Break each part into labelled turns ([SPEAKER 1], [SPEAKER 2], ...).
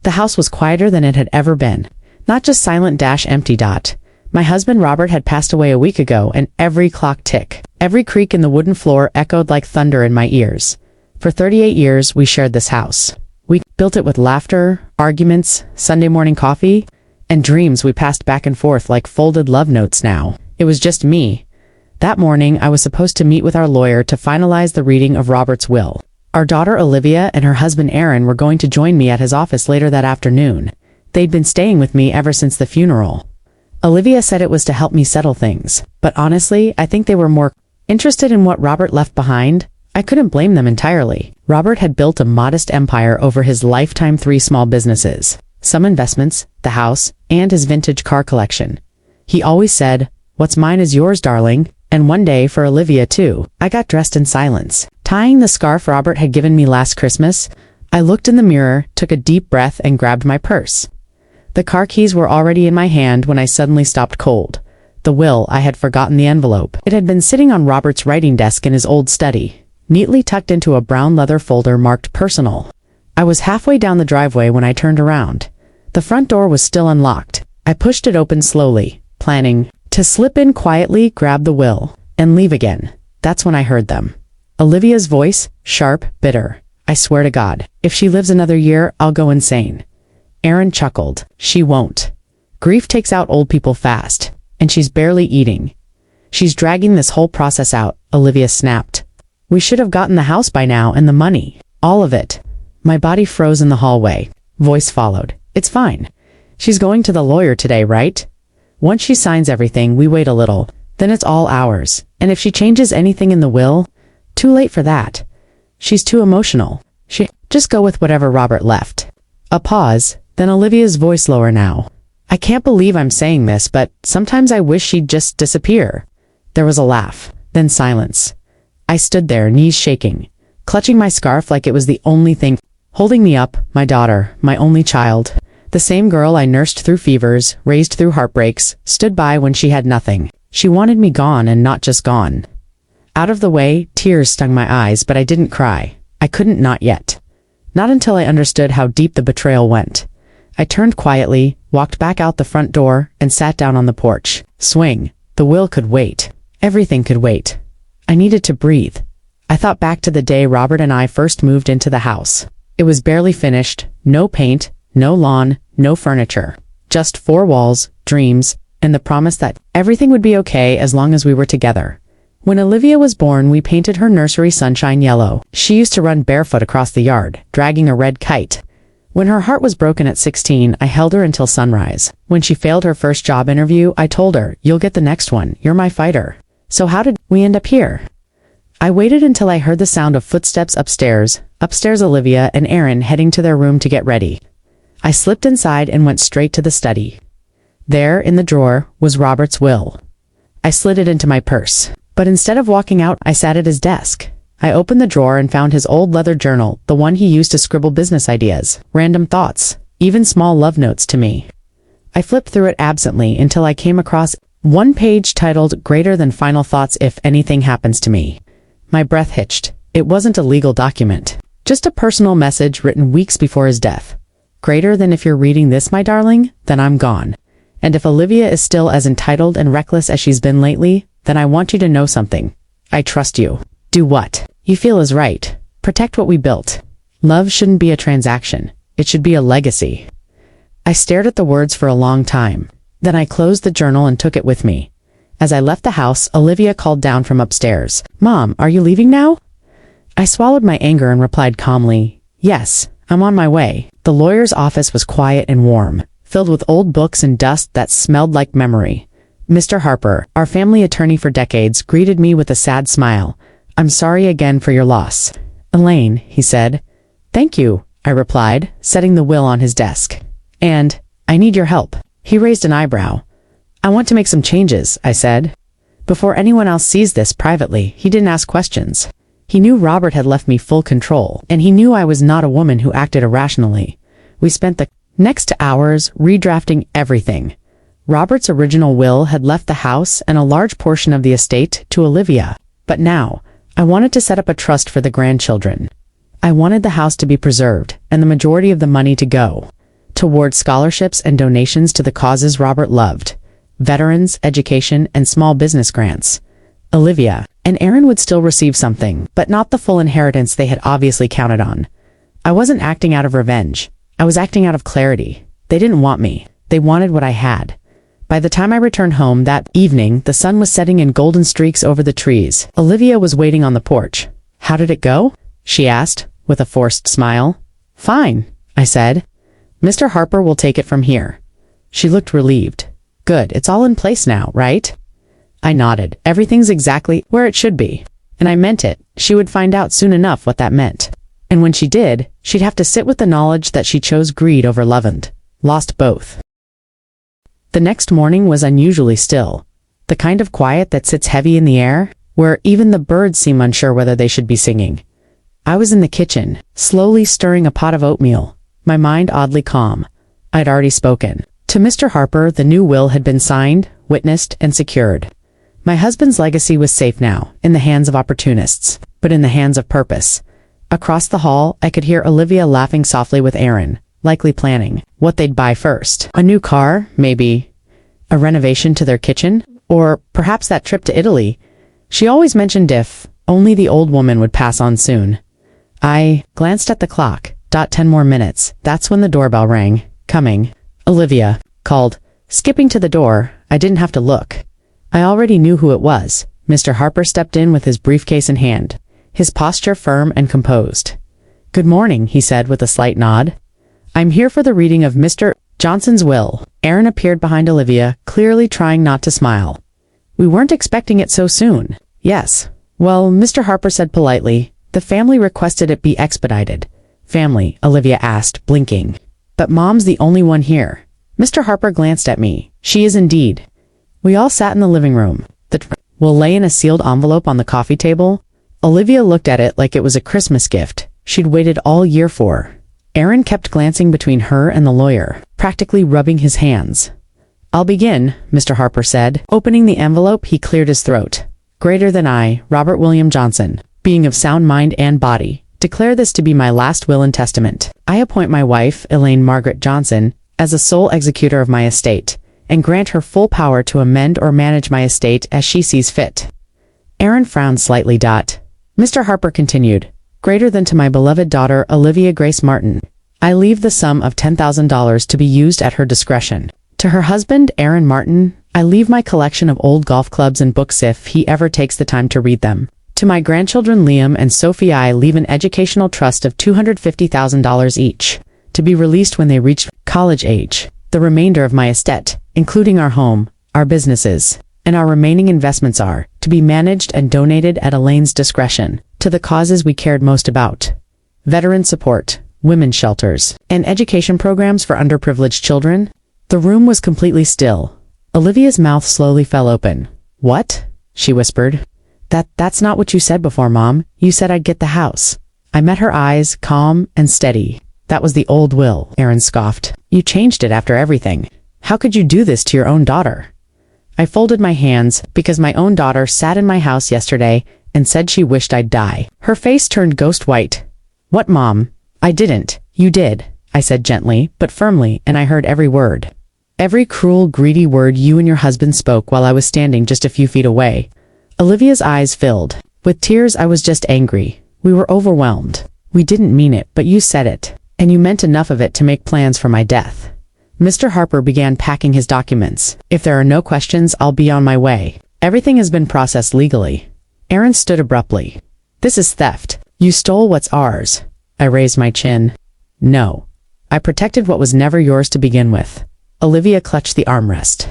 [SPEAKER 1] The house was quieter than it had ever been. Not just silent-empty. My husband Robert had passed away a week ago, and every clock tick, every creak in the wooden floor echoed like thunder in my ears. For 38 years, we shared this house. We built it with laughter, arguments, Sunday morning coffee, and dreams we passed back and forth like folded love notes. Now it was just me. That morning, I was supposed to meet with our lawyer to finalize the reading of Robert's will. Our daughter Olivia and her husband Aaron were going to join me at his office later that afternoon. They'd been staying with me ever since the funeral. Olivia said it was to help me settle things, but honestly, I think they were more interested in what Robert left behind. I couldn't blame them entirely. Robert had built a modest empire over his lifetime, 3 small businesses, some investments, the house, and his vintage car collection. He always said, "What's mine is yours, darling," and one day for Olivia too. I got dressed in silence. Tying the scarf Robert had given me last Christmas, I looked in the mirror, took a deep breath, and grabbed my purse. The car keys were already in my hand when I suddenly stopped cold. The will, I had forgotten the envelope. It had been sitting on Robert's writing desk in his old study, neatly tucked into a brown leather folder marked personal. I was halfway down the driveway when I turned around. The front door was still unlocked. I pushed it open slowly, planning to slip in quietly, grab the will, and leave again. That's when I heard them. Olivia's voice, sharp, bitter. "I swear to God, if she lives another year, I'll go insane." Aaron chuckled. "She won't. Grief takes out old people fast, and she's barely eating. She's dragging this whole process out," Olivia snapped. "We should have gotten the house by now and the money. All of it." My body froze in the hallway. Voice followed. "It's fine. She's going to the lawyer today, right? Once she signs everything, we wait a little. Then it's all ours. And if she changes anything in the will, too late for that. She's too emotional. Just go with whatever Robert left." A pause, then Olivia's voice lower now. "I can't believe I'm saying this, but sometimes I wish she'd just disappear." There was a laugh, then silence. I stood there, knees shaking, clutching my scarf like it was the only thing holding me up, my daughter, my only child. The same girl I nursed through fevers, raised through heartbreaks, stood by when she had nothing. She wanted me gone, and not just gone. Out of the way, tears stung my eyes, but I didn't cry. I couldn't, not yet. Not until I understood how deep the betrayal went. I turned quietly, walked back out the front door, and sat down on the porch. Swing. The will could wait. Everything could wait. I needed to breathe. I thought back to the day Robert and I first moved into the house. It was barely finished, no paint, no lawn, no furniture. Just 4 walls, dreams, and the promise that everything would be okay as long as we were together. When Olivia was born, we painted her nursery sunshine yellow. She used to run barefoot across the yard, dragging a red kite. When her heart was broken at 16, I held her until sunrise. When she failed her first job interview, I told her, "You'll get the next one. You're my fighter." So how did we end up here? I waited until I heard the sound of footsteps upstairs. Olivia and Aaron heading to their room to get ready. I slipped inside and went straight to the study. There, in the drawer, was Robert's will. I slid it into my purse. But instead of walking out, I sat at his desk. I opened the drawer and found his old leather journal, the one he used to scribble business ideas, random thoughts, even small love notes to me. I flipped through it absently until I came across one page titled "Greater Than Final Thoughts If Anything Happens to Me." My breath hitched. It wasn't a legal document, just a personal message written weeks before his death. "Greater than if you're reading this, my darling, then I'm gone. And if Olivia is still as entitled and reckless as she's been lately, then I want you to know something. I trust you. Do what you feel is right. Protect what we built. Love shouldn't be a transaction. It should be a legacy." I stared at the words for a long time. Then I closed the journal and took it with me. As I left the house, Olivia called down from upstairs. "Mom, are you leaving now?" I swallowed my anger and replied calmly, "Yes, I'm on my way." The lawyer's office was quiet and warm, filled with old books and dust that smelled like memory. Mr. Harper, our family attorney for decades, greeted me with a sad smile. "I'm sorry again for your loss." "Elaine," he said. "Thank you," I replied, setting the will on his desk. "And I need your help." He raised an eyebrow. "I want to make some changes," I said. Before anyone else sees this privately, he didn't ask questions. He knew Robert had left me full control, and he knew I was not a woman who acted irrationally. We spent the next hours redrafting everything. Robert's original will had left the house and a large portion of the estate to Olivia. But now, I wanted to set up a trust for the grandchildren. I wanted the house to be preserved, and the majority of the money to go. toward scholarships and donations to the causes Robert loved: veterans, education, and small business grants. Olivia and Aaron would still receive something, but not the full inheritance they had obviously counted on. I wasn't acting out of revenge. I was acting out of clarity. They didn't want me. They wanted what I had. By the time I returned home that evening, the sun was setting in golden streaks over the trees. Olivia was waiting on the porch. "How did it go?" she asked, with a forced smile. "Fine," I said. "Mr. Harper will take it from here." She looked relieved. "Good, it's all in place now, right?" I nodded. "Everything's exactly where it should be." And I meant it. She would find out soon enough what that meant. And when she did, she'd have to sit with the knowledge that she chose greed over love and lost both. The next morning was unusually still. The kind of quiet that sits heavy in the air, where even the birds seem unsure whether they should be singing. I was in the kitchen, slowly stirring a pot of oatmeal, my mind oddly calm. I'd already spoken. To Mr. Harper, the new will had been signed, witnessed, and secured. My husband's legacy was safe now, in the hands of opportunists, but in the hands of purpose. Across the hall, I could hear Olivia laughing softly with Aaron, likely planning what they'd buy first. A new car, maybe. A renovation to their kitchen, or perhaps that trip to Italy. She always mentioned if only the old woman would pass on soon. I glanced at the clock. 10 more minutes. That's when the doorbell rang. "Coming." Olivia called. Skipping to the door, I didn't have to look. I already knew who it was. Mr. Harper stepped in with his briefcase in hand, his posture firm and composed. "Good morning," he said with a slight nod. "I'm here for the reading of Mr. Johnson's will." Aaron appeared behind Olivia, clearly trying not to smile. "We weren't expecting it so soon." "Yes. Well," Mr. Harper said politely, "the family requested it be expedited." "Family?" Olivia asked, blinking. "But Mom's the only one here." Mr. Harper glanced at me. "She is indeed." We all sat in the living room. The will lay in a sealed envelope on the coffee table. Olivia looked at it like it was a Christmas gift she'd waited all year for. Aaron kept glancing between her and the lawyer, practically rubbing his hands. "I'll begin," Mr. Harper said. Opening the envelope, he cleared his throat. "Greater than I, Robert William Johnson, being of sound mind and body, declare this to be my last will and testament. I appoint my wife, Elaine Margaret Johnson, as the sole executor of my estate, and grant her full power to amend or manage my estate as she sees fit." Aaron frowned slightly. Mr. Harper continued, "Greater than to my beloved daughter, Olivia Grace Martin. I leave the sum of $10,000 to be used at her discretion. To her husband, Aaron Martin, I leave my collection of old golf clubs and books if he ever takes the time to read them. To my grandchildren, Liam and Sophie, I leave an educational trust of $250,000 each, to be released when they reach college age. The remainder of my estate, including our home, our businesses, and our remaining investments are to be managed and donated at Elaine's discretion to the causes we cared most about: veteran support, women's shelters, and education programs for underprivileged children." The room was completely still. Olivia's mouth slowly fell open. "What?" she whispered. That's not what you said before, Mom. You said I'd get the house." I met her eyes, calm and steady. "That was the old will," Aaron scoffed. "You changed it after everything. How could you do this to your own daughter?" I folded my hands, because my own daughter sat in my house yesterday and said she wished I'd die. Her face turned ghost white. "What, Mom?" "I didn't. You did," I said gently, but firmly, and I heard every word. Every cruel, greedy word you and your husband spoke while I was standing just a few feet away. Olivia's eyes filled. With tears, I was just angry. We were overwhelmed. "We didn't mean it, but you said it. And you meant enough of it to make plans for my death." Mr. Harper began packing his documents. "If there are no questions, I'll be on my way. Everything has been processed legally." Aaron stood abruptly. "This is theft. You stole what's ours." I raised my chin. "No. I protected what was never yours to begin with." Olivia clutched the armrest.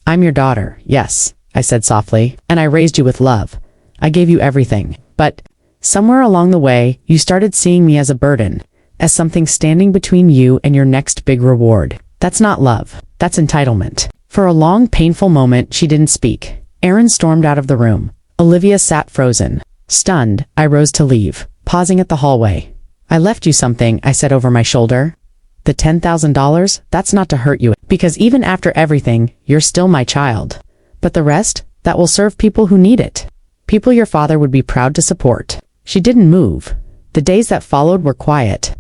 [SPEAKER 1] "I'm your daughter, yes," I said softly, "and I raised you with love. I gave you everything. But somewhere along the way, you started seeing me as a burden, as something standing between you and your next big reward. That's not love. That's entitlement." For a long, painful moment, she didn't speak. Aaron stormed out of the room. Olivia sat frozen. Stunned, I rose to leave, pausing at the hallway. "I left you something," I said over my shoulder. "The $10,000, that's not to hurt you, because even after everything, you're still my child. But the rest, that will serve people who need it. People your father would be proud to support." She didn't move. The days that followed were quiet.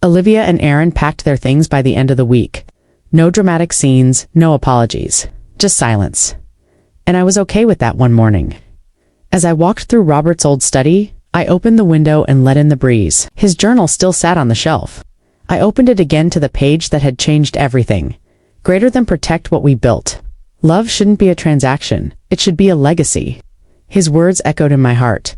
[SPEAKER 1] Olivia and Aaron packed their things by the end of the week. No dramatic scenes, no apologies, just silence. And I was okay with that one morning. As I walked through Robert's old study, I opened the window and let in the breeze. His journal still sat on the shelf. I opened it again to the page that had changed everything. Greater than protect what we built. Love shouldn't be a transaction. It should be a legacy. His words echoed in my heart.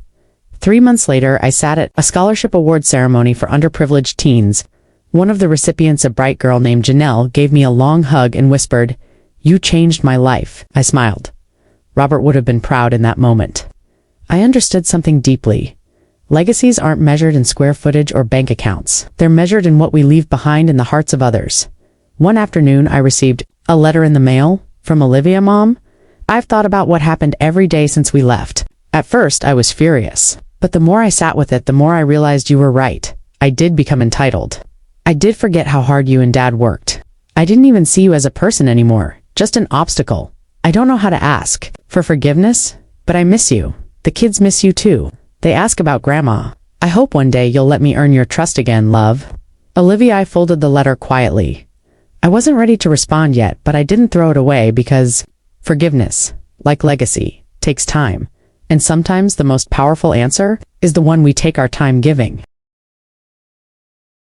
[SPEAKER 1] 3 months later, I sat at a scholarship award ceremony for underprivileged teens. One of the recipients, a bright girl named Janelle, gave me a long hug and whispered, "You changed my life." I smiled. Robert would have been proud in that moment. I understood something deeply. Legacies aren't measured in square footage or bank accounts. They're measured in what we leave behind in the hearts of others. One afternoon, I received a letter in the mail from Olivia, Mom. I've thought about what happened every day since we left. At first, I was furious. But the more I sat with it, the more I realized you were right. I did become entitled. I did forget how hard you and Dad worked. I didn't even see you as a person anymore, just an obstacle. I don't know how to ask for forgiveness, but I miss you. The kids miss you too. They ask about Grandma. I hope one day you'll let me earn your trust again, love. Olivia. I folded the letter quietly. I wasn't ready to respond yet, but I didn't throw it away because forgiveness, like legacy, takes time. And sometimes the most powerful answer is the one we take our time giving.